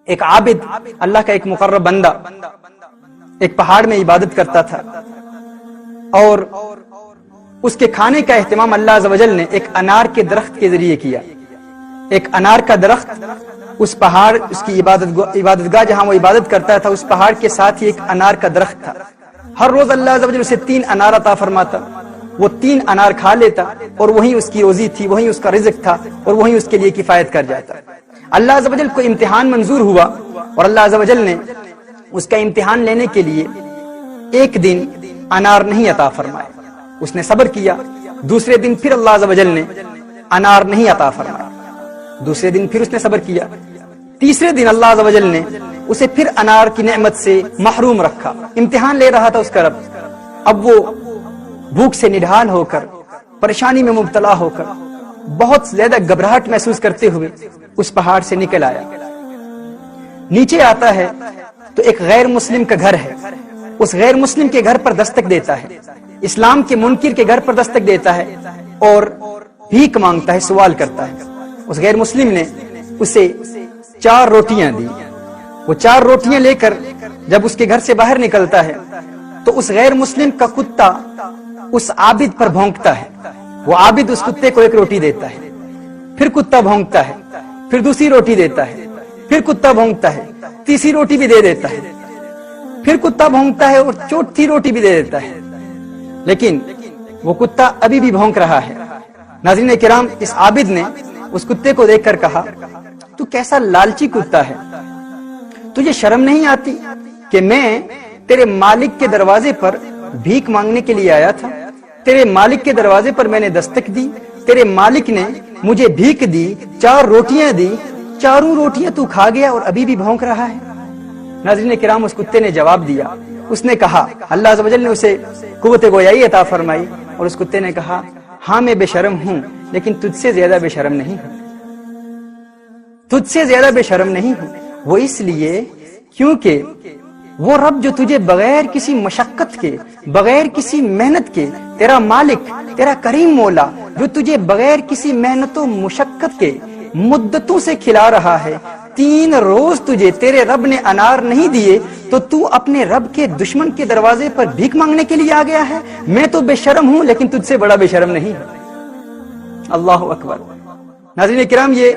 ایک عابد، اللہ کا ایک مقرب بندہ ایک پہاڑ میں عبادت کرتا تھا، اور اس کے کھانے کا اہتمام اللہ عز و جل نے ایک انار کے درخت کے ذریعے کیا۔ ایک انار کا درخت اس پہاڑ، اس کی عبادت گاہ جہاں وہ عبادت کرتا تھا، اس پہاڑ کے ساتھ ہی ایک انار کا درخت تھا۔ ہر روز اللہ عز و جل اسے 3 انار عطا فرماتا، وہ 3 انار کھا لیتا، اور وہی اس کی روزی تھی، وہی اس کا رزق تھا، اور وہی اس کے لیے کفایت کر جاتا۔ اللہ عز و جل کو امتحان منظور ہوا، اور اللہ عز و جل نے اس کا امتحان لینے کے لیے ایک دن انار نہیں عطا فرمایا۔ اس نے صبر کیا، دوسرے دن پھر اللہ عز و جل نے انار نہیں عطا فرمایا، دوسرے دن پھر اس نے صبر کیا، تیسرے دن اللہ عز و جل نے اسے پھر انار کی نعمت سے محروم رکھا۔ امتحان لے رہا تھا اس کا رب۔ اب وہ بھوک سے نڈھال ہو کر، پریشانی میں مبتلا ہو کر، بہت زیادہ گھبراہٹ محسوس کرتے ہوئے اس پہاڑ سے نکل آیا۔ نیچے آتا ہے تو ایک غیر مسلم کا گھر ہے، اس غیر مسلم کے گھر پر دستک دیتا ہے، اسلام کے منکر کے گھر پر دستک دیتا ہے، اور بھیک مانگتا ہے، سوال کرتا ہے۔ اس غیر مسلم نے اسے 4 روٹیاں دی۔ وہ 4 روٹیاں لے کر جب اس کے گھر سے باہر نکلتا ہے تو اس غیر مسلم کا کتا اس عابد پر بھونکتا ہے۔ وہ عابد اس کتے کو 1 روٹی دیتا ہے، پھر کتا بھونکتا ہے، پھر دوسری روٹی دیتا ہے، پھر کتا بھونکتا ہے، تیسری روٹی بھی دے دیتا ہے، پھر کتا بھونکتا ہے اور چوتھی روٹی بھی دے دیتا ہے، لیکن وہ کتا ابھی بھی بھونک رہا ہے۔ ناظرین کرام، اس عابد نے اس کتے کو دیکھ کر کہا، تو کیسا لالچی کتا ہے، تجھے شرم نہیں آتی کہ میں تیرے مالک کے دروازے پر بھیک مانگنے کے لیے آیا تھا، تیرے مالک کے دروازے پر میں نے دستک دی، تیرے مالک نے مجھے بھیک دی، 4 روٹیاں دی، 4 روٹیاں تو کھا گیا اور ابھی بھی بھونک رہا ہے۔ ناظرین کرام، اس کتے نے جواب دیا، اس نے کہا، اللہ عز و جل نے اسے قوت گویائی عطا فرمائی، اور اس کتے نے کہا، ہاں میں بے شرم ہوں، لیکن تجھ سے زیادہ بے شرم نہیں ہوں، تجھ سے زیادہ بے شرم نہیں ہوں۔ وہ اس لیے کیونکہ وہ رب جو تجھے بغیر کسی مشقت کے، بغیر کسی محنت کے، تیرا مالک، تیرا کریم مولا جو تجھے بغیر کسی محنت و مشقت کے مدتوں سے کھلا رہا ہے، 3 روز تجھے تیرے رب نے انار نہیں دیے تو تو اپنے رب کے دشمن کے دروازے پر بھیک مانگنے کے لیے آ گیا ہے۔ میں تو بے شرم ہوں، لیکن تجھ سے بڑا بے شرم نہیں۔ اللہ اکبر۔ ناظرین کرام، یہ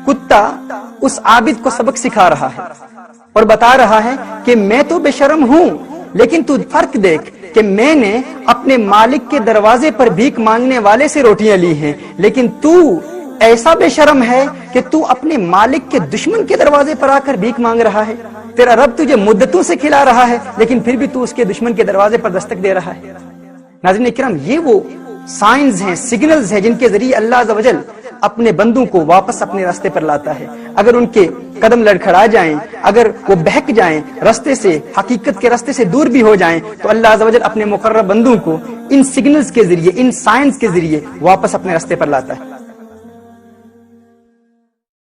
کتا اس عابد کو سبق سکھا رہا ہے اور بتا رہا ہے کہ میں تو بے شرم ہوں، لیکن تو فرق دیکھ کہ میں نے اپنے مالک کے دروازے پر بھیک مانگنے والے سے روٹیاں لی ہیں، لیکن تو ایسا بے شرم ہے کہ تو اپنے مالک کے دشمن کے دروازے پر آ کر بھیک مانگ رہا ہے۔ تیرا رب تجھے مدتوں سے کھلا رہا ہے، لیکن پھر بھی تو اس کے دشمن کے دروازے پر دستک دے رہا ہے۔ ناظرین کرام، یہ وہ سائنز ہیں، سگنلز ہیں، جن کے ذریعے اللہ عز و جل اپنے بندوں کو واپس اپنے راستے پر لاتا ہے۔ اگر ان کے قدم لڑکھڑا جائیں، اگر وہ بہک جائیں، راستے سے، حقیقت کے راستے سے دور بھی ہو جائیں، تو اللہ عز و جل اپنے مقرب بندوں کو ان سگنلز کے ذریعے، ان سائنس کے ذریعے واپس اپنے راستے پر لاتا ہے۔